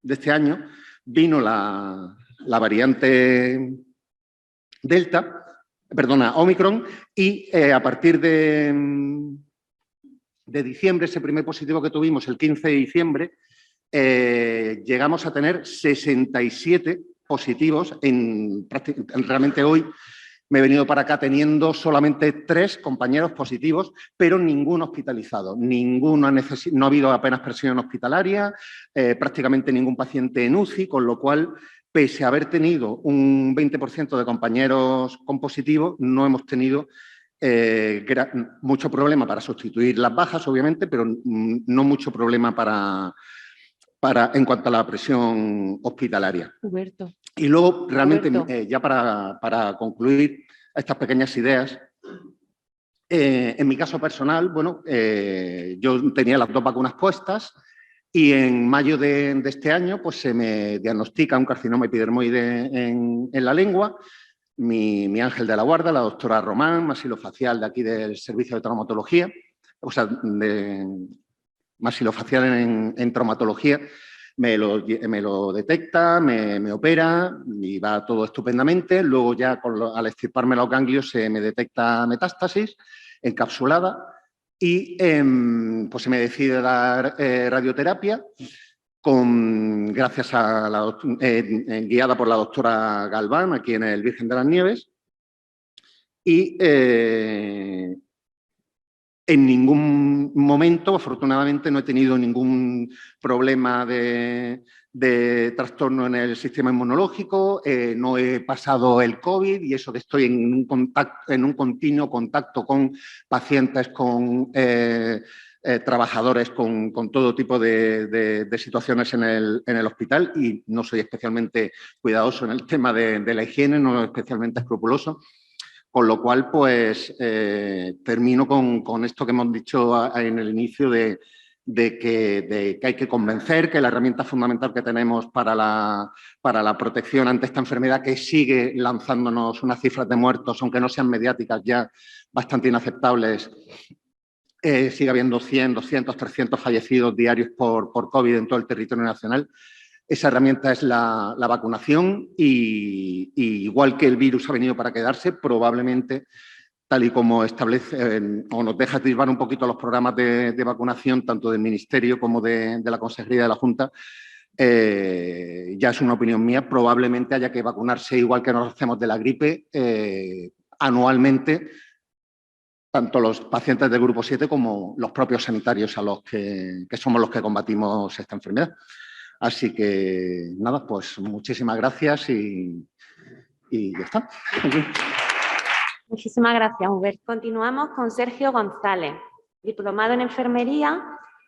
de este año, vino la variante Delta, Omicron, y a partir de diciembre, ese primer positivo que tuvimos el 15 de diciembre, llegamos a tener 67 positivos. Realmente hoy me he venido para acá teniendo solamente 3 compañeros positivos, pero ninguno hospitalizado. No ha habido apenas presión hospitalaria, prácticamente ningún paciente en UCI, con lo cual, pese a haber tenido un 20% de compañeros con positivo, no hemos tenido mucho problema para sustituir las bajas, obviamente, pero no mucho problema en cuanto a la presión hospitalaria. Huberto. Y luego, realmente, ya para concluir estas pequeñas ideas, en mi caso personal, bueno, yo tenía las 2 vacunas puestas y en mayo de este año pues se me diagnostica un carcinoma epidermoide en la lengua. Mi ángel de la guarda, la doctora Román, masilofacial de aquí del servicio de traumatología, o sea, masilofacial en traumatología, me lo detecta, me opera y va todo estupendamente. Luego ya al extirparme los ganglios se me detecta metástasis encapsulada y pues se me decide dar radioterapia gracias a guiada por la doctora Galván aquí en el Virgen de las Nieves. Y en ningún momento, afortunadamente, no he tenido ningún problema de trastorno en el sistema inmunológico, no he pasado el COVID y eso que estoy en un continuo contacto con pacientes con trabajadores con todo tipo de situaciones en el hospital y no soy especialmente cuidadoso en el tema de la higiene, no especialmente escrupuloso. Con lo cual, pues, termino con esto que hemos dicho en el inicio de que hay que convencer que la herramienta fundamental que tenemos para la protección ante esta enfermedad, que sigue lanzándonos unas cifras de muertos, aunque no sean mediáticas, ya bastante inaceptables, sigue habiendo 100, 200, 300 fallecidos diarios por COVID en todo el territorio nacional. Esa herramienta es la vacunación y igual que el virus ha venido para quedarse, probablemente, tal y como establece o nos deja atisbar un poquito los programas de vacunación, tanto del Ministerio como de la Consejería de la Junta, ya es una opinión mía, probablemente haya que vacunarse igual que nos hacemos de la gripe anualmente, tanto los pacientes del grupo 7 como los propios sanitarios a los que somos los que combatimos esta enfermedad. Así que, nada, pues muchísimas gracias y ya está. Muchísimas gracias, Hubert. Continuamos con Sergio González, diplomado en enfermería,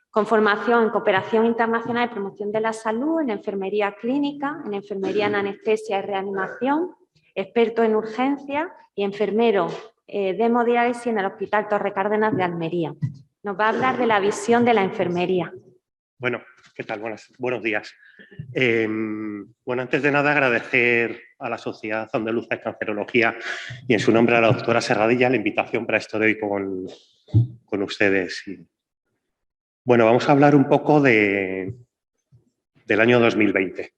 con formación en cooperación internacional y promoción de la salud, en enfermería clínica, en enfermería en anestesia y reanimación, experto en urgencia y enfermero de hemodiálisis en el Hospital Torre Cárdenas de Almería. Nos va a hablar de la visión de la enfermería. Bueno, ¿qué tal? Buenos días. Bueno, antes de nada agradecer a la Sociedad Andaluza de Cancerología y en su nombre a la doctora Serradilla la invitación para estar hoy con ustedes. Bueno, vamos a hablar un poco del año 2020.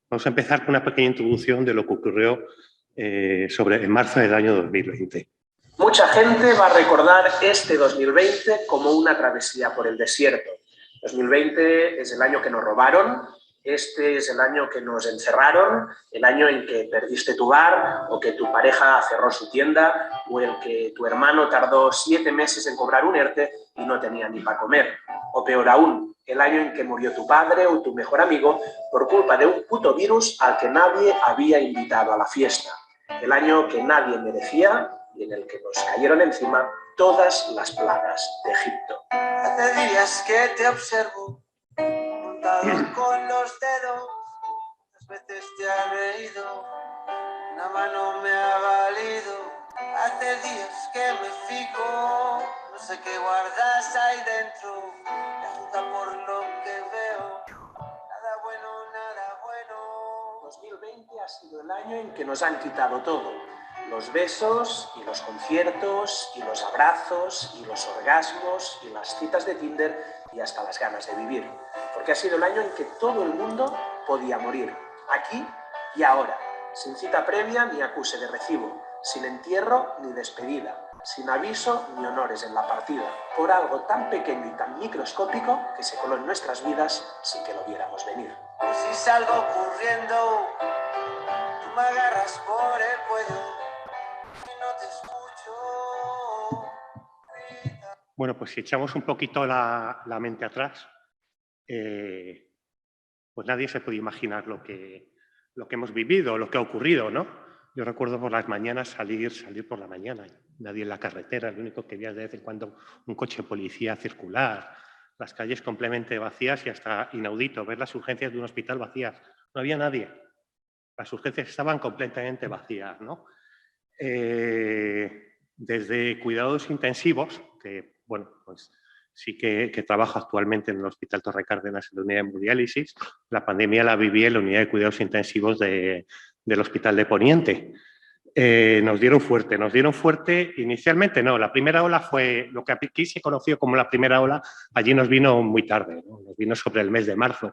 Vamos a empezar con una pequeña introducción de lo que ocurrió en marzo del año 2020. Mucha gente va a recordar este 2020 como una travesía por el desierto. 2020 es el año que nos robaron, este es el año que nos encerraron, el año en que perdiste tu bar o que tu pareja cerró su tienda o el que tu hermano tardó 7 meses en cobrar un ERTE y no tenía ni para comer. O peor aún, el año en que murió tu padre o tu mejor amigo por culpa de un puto virus al que nadie había invitado a la fiesta. El año que nadie merecía y en el que nos cayeron encima todas las plagas de Egipto. Hace días que te observo, contado con los dedos, muchas veces te ha reído, una mano me ha valido. Hace días que me fijo, no sé qué guardas ahí dentro, me juzga por lo que veo, nada bueno, nada bueno. 2020 ha sido el año en que nos han quitado todo. Los besos y los conciertos y los abrazos y los orgasmos y las citas de Tinder y hasta las ganas de vivir. Porque ha sido el año en que todo el mundo podía morir, aquí y ahora, sin cita previa ni acuse de recibo, sin entierro ni despedida, sin aviso ni honores en la partida, por algo tan pequeño y tan microscópico que se coló en nuestras vidas sin que lo viéramos venir. Y si salgo corriendo, tú me agarras por el cuello. No te escucho. Bueno, pues si echamos un poquito la mente atrás, pues nadie se puede imaginar lo que hemos vivido, lo que ha ocurrido, ¿no? Yo recuerdo por las mañanas salir por la mañana, nadie en la carretera, lo único que veía de vez en cuando un coche de policía circular, las calles completamente vacías y hasta inaudito ver las urgencias de un hospital vacías. No había nadie, las urgencias estaban completamente vacías, ¿no? Desde cuidados intensivos, que bueno, pues sí que trabajo actualmente en el Hospital Torre Cárdenas en la unidad de hemodiálisis. La pandemia la viví en la unidad de cuidados intensivos del Hospital de Poniente. Nos dieron fuerte inicialmente, no, la primera ola fue lo que aquí se conoció como la primera ola, allí nos vino muy tarde, ¿no? Nos vino sobre el mes de marzo.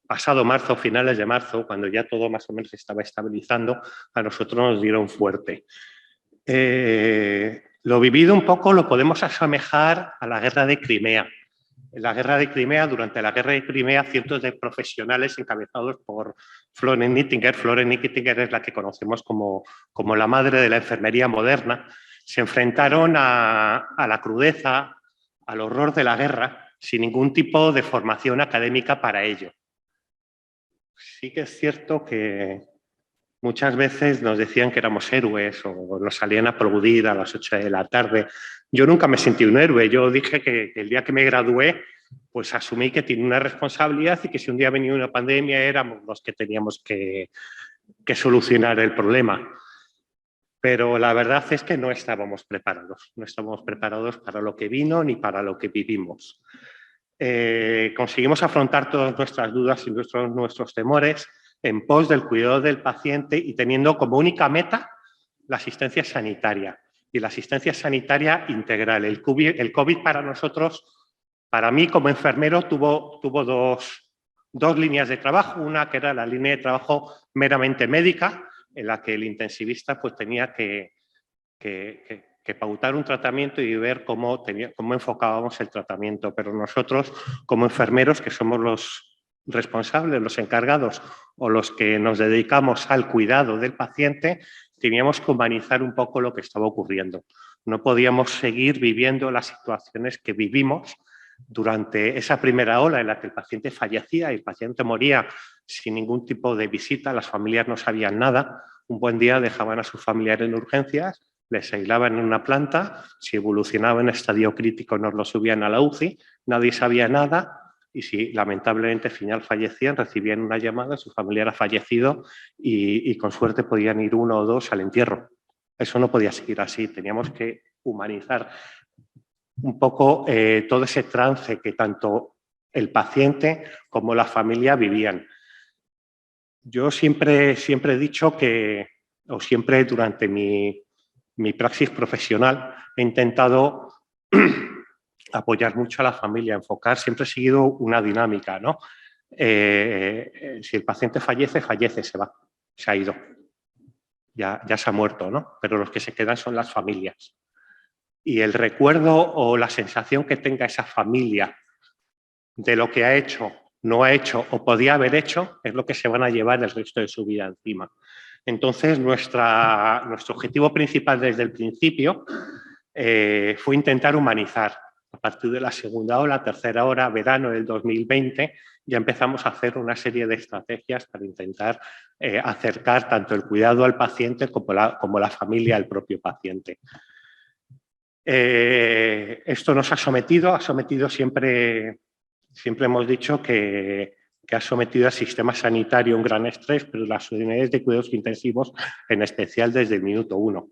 Pasado marzo, finales de marzo, cuando ya todo más o menos se estaba estabilizando, a nosotros nos dieron fuerte. Lo vivido un poco lo podemos asemejar a la guerra de Crimea. En la guerra de Crimea, durante la guerra de Crimea, cientos de profesionales encabezados por Florence Nightingale. Florence Nightingale es la que conocemos como la madre de la enfermería moderna. Se enfrentaron a la crudeza, al horror de la guerra, sin ningún tipo de formación académica para ello. Sí que es cierto que Muchas veces nos decían que éramos héroes o nos salían a aplaudir a las 8 de la tarde. Yo nunca me sentí un héroe. Yo dije que el día que me gradué, pues asumí que tenía una responsabilidad y que si un día venía una pandemia éramos los que teníamos que solucionar el problema. Pero la verdad es que no estábamos preparados. No estábamos preparados para lo que vino ni para lo que vivimos. Conseguimos afrontar todas nuestras dudas y nuestros temores en pos del cuidado del paciente y teniendo como única meta la asistencia sanitaria. Y la asistencia sanitaria integral. El COVID para nosotros, para mí como enfermero, tuvo dos líneas de trabajo. Una que era la línea de trabajo meramente médica, en la que el intensivista pues, tenía que pautar un tratamiento y ver cómo enfocábamos el tratamiento. Pero nosotros, como enfermeros, que somos los responsables, los encargados o los que nos dedicamos al cuidado del paciente, teníamos que humanizar un poco lo que estaba ocurriendo. No podíamos seguir viviendo las situaciones que vivimos durante esa primera ola en la que el paciente fallecía y el paciente moría sin ningún tipo de visita, las familias no sabían nada. Un buen día dejaban a su familiar en urgencias, les aislaban en una planta, si evolucionaba en estadio crítico nos lo subían a la UCI, nadie sabía nada y si lamentablemente al final fallecían, recibían una llamada, su familiar ha fallecido y con suerte podían ir 1 o 2 al entierro. Eso no podía seguir así, teníamos que humanizar un poco todo ese trance que tanto el paciente como la familia vivían. Yo siempre he dicho que, o siempre durante mi praxis profesional, he intentado apoyar mucho a la familia, enfocar, siempre he seguido una dinámica, ¿no? Si el paciente fallece, se va, se ha ido, ya se ha muerto, ¿no? Pero los que se quedan son las familias. Y el recuerdo o la sensación que tenga esa familia de lo que ha hecho, no ha hecho o podía haber hecho, es lo que se van a llevar el resto de su vida encima. Entonces, nuestro objetivo principal desde el principio fue intentar humanizar. A partir de la segunda ola, tercera ola, verano del 2020, ya empezamos a hacer una serie de estrategias para intentar acercar tanto el cuidado al paciente como la familia al propio paciente. Esto nos ha sometido siempre hemos dicho que ha sometido al sistema sanitario un gran estrés, pero las unidades de cuidados intensivos en especial desde el minuto 1.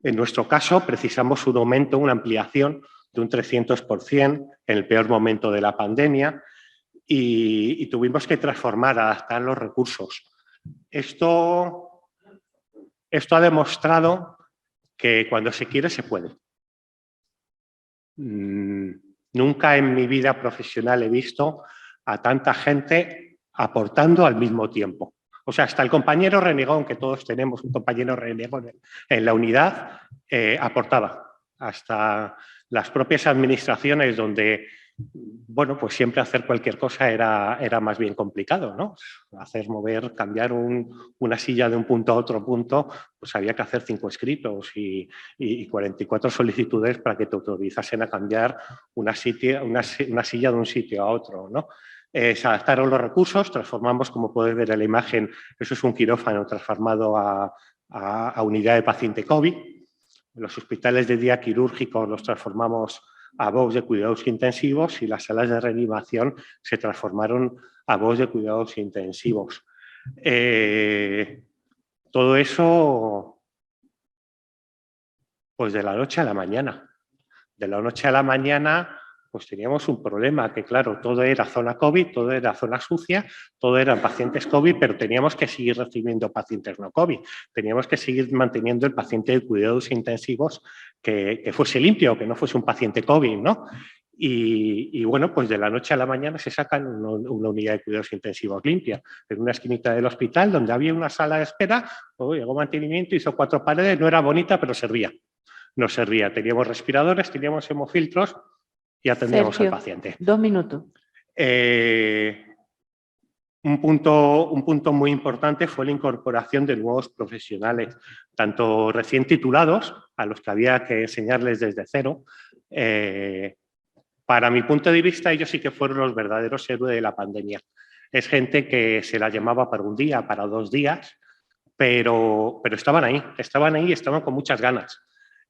En nuestro caso precisamos un aumento, una ampliación de un 300% en el peor momento de la pandemia y tuvimos que transformar, adaptar los recursos. Esto ha demostrado que cuando se quiere se puede. Nunca en mi vida profesional he visto a tanta gente aportando al mismo tiempo. O sea, hasta el compañero renegón, que todos tenemos un compañero renegón en la unidad, aportaba. Hasta las propias administraciones donde, bueno, pues siempre hacer cualquier cosa era más bien complicado, ¿no? Cambiar una silla de un punto a otro punto, pues había que hacer 5 escritos y 44 solicitudes para que te autorizasen a cambiar una silla de un sitio a otro, ¿no? Se adaptaron los recursos, transformamos, como podéis ver en la imagen, eso es un quirófano transformado a unidad de paciente COVID. Los hospitales de día quirúrgicos los transformamos a box de cuidados intensivos y las salas de reanimación se transformaron a box de cuidados intensivos. Todo eso, pues de la noche a la mañana. De la noche a la mañana, pues teníamos un problema, que claro, todo era zona COVID, todo era zona sucia, todo eran pacientes COVID, pero teníamos que seguir recibiendo pacientes no COVID. Teníamos que seguir manteniendo el paciente de cuidados intensivos que fuese limpio, que no fuese un paciente COVID, ¿no? Y bueno, pues de la noche a la mañana se sacan una unidad de cuidados intensivos limpia. En una esquinita del hospital, donde había una sala de espera, llegó mantenimiento, hizo 4 paredes, no era bonita, pero servía. No servía. Teníamos respiradores, teníamos hemofiltros, y atendemos al paciente. 2 minutos. Un punto muy importante fue la incorporación de nuevos profesionales, tanto recién titulados, a los que había que enseñarles desde cero. Para mi punto de vista, ellos sí que fueron los verdaderos héroes de la pandemia. Es gente que se la llamaba para un día, para 2 días, pero estaban ahí, estaban con muchas ganas.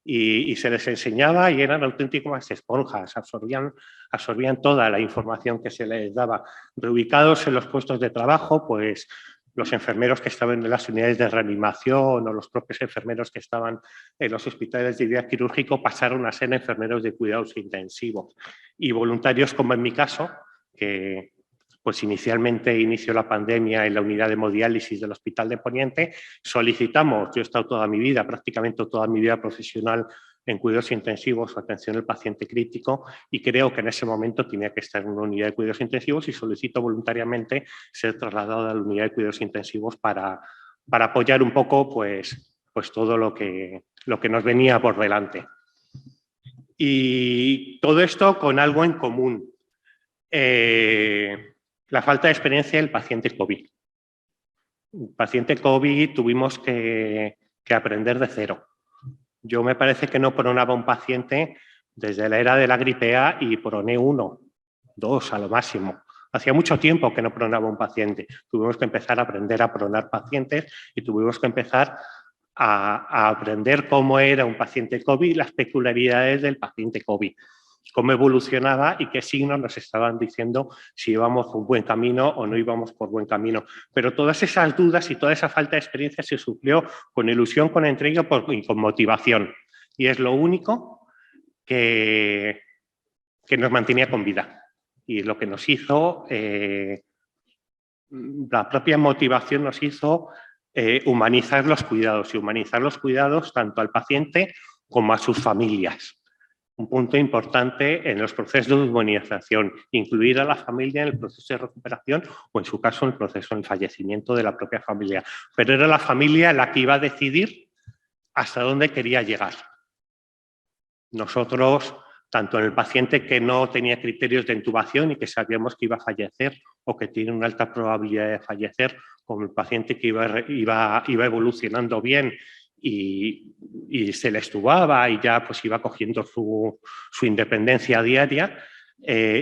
Y se les enseñaba y eran auténticas esponjas, absorbían toda la información que se les daba. Reubicados en los puestos de trabajo, pues los enfermeros que estaban en las unidades de reanimación o los propios enfermeros que estaban en los hospitales de día quirúrgico pasaron a ser enfermeros de cuidados intensivos. Y voluntarios, como en mi caso, que pues inicialmente inició la pandemia en la unidad de hemodiálisis del Hospital de Poniente, solicitamos, yo he estado toda mi vida, prácticamente toda mi vida profesional en cuidados intensivos o atención al paciente crítico, y creo que en ese momento tenía que estar en una unidad de cuidados intensivos y solicito voluntariamente ser trasladado a la unidad de cuidados intensivos para apoyar un poco pues todo lo que nos venía por delante. Y todo esto con algo en común. La falta de experiencia del paciente COVID. El paciente COVID tuvimos que aprender de cero. Yo me parece que no pronaba un paciente desde la era de la gripe A y proné 1, 2 a lo máximo. Hacía mucho tiempo que no pronaba un paciente. Tuvimos que empezar a aprender a pronar pacientes y tuvimos que empezar a aprender cómo era un paciente COVID, las peculiaridades del paciente COVID, cómo evolucionaba y qué signos nos estaban diciendo si íbamos por buen camino o no íbamos por buen camino. Pero todas esas dudas y toda esa falta de experiencia se suplió con ilusión, con entrega y con motivación. Y es lo único que nos mantenía con vida. Y lo que nos hizo, la propia motivación nos hizo humanizar los cuidados, y humanizar los cuidados tanto al paciente como a sus familias. Un punto importante en los procesos de humanización, incluir a la familia en el proceso de recuperación o, en su caso, en el proceso del fallecimiento de la propia familia. Pero era la familia la que iba a decidir hasta dónde quería llegar. Nosotros, tanto en el paciente que no tenía criterios de intubación y que sabíamos que iba a fallecer o que tiene una alta probabilidad de fallecer, como el paciente que iba evolucionando bien y se le estubaba y ya pues iba cogiendo su independencia diaria,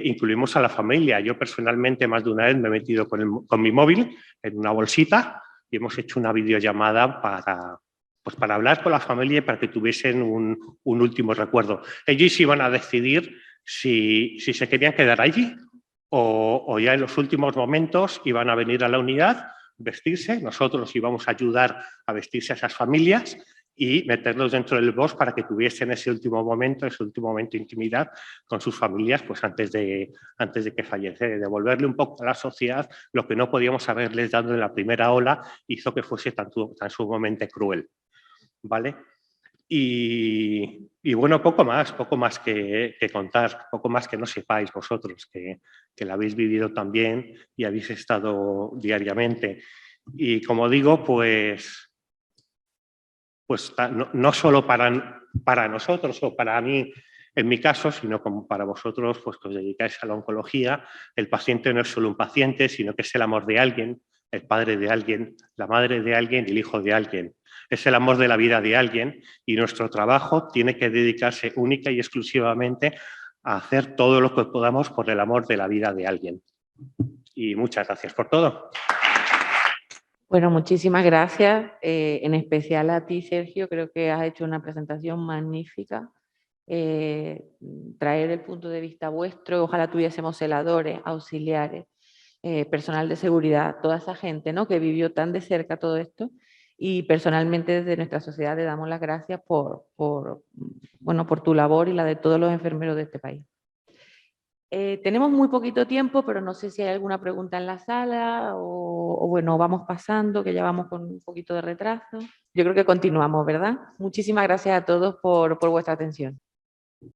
incluimos a la familia. Yo personalmente más de una vez me he metido con mi móvil en una bolsita y hemos hecho una videollamada para hablar con la familia y para que tuviesen un último recuerdo. Ellos iban a decidir si se querían quedar allí o ya en los últimos momentos iban a venir a la unidad, vestirse, nosotros íbamos a ayudar a vestirse a esas familias y meterlos dentro del box para que tuviesen ese último momento de intimidad con sus familias, pues antes de que falleciera. Devolverle un poco a la sociedad lo que no podíamos haberles dado en la primera ola hizo que fuese tan sumamente cruel. ¿Vale? Y bueno, poco más que contar, poco más que no sepáis vosotros, que la habéis vivido también y habéis estado diariamente. Y como digo, pues no solo para nosotros o para mí, en mi caso, sino como para vosotros, pues que os dedicáis a la oncología, el paciente no es solo un paciente, sino que es el amor de alguien, el padre de alguien, la madre de alguien y el hijo de alguien. Es el amor de la vida de alguien y nuestro trabajo tiene que dedicarse única y exclusivamente a hacer todo lo que podamos por el amor de la vida de alguien. Y muchas gracias por todo. Bueno, muchísimas gracias, en especial a ti, Sergio. Creo que has hecho una presentación magnífica. Traer el punto de vista vuestro, ojalá tuviésemos celadores, auxiliares, personal de seguridad, toda esa gente, ¿no?, que vivió tan de cerca todo esto. Y personalmente desde nuestra sociedad le damos las gracias por tu labor y la de todos los enfermeros de este país. Tenemos muy poquito tiempo, pero no sé si hay alguna pregunta en la sala o bueno, vamos pasando, que ya vamos con un poquito de retraso. Yo creo que continuamos, ¿verdad? Muchísimas gracias a todos por vuestra atención.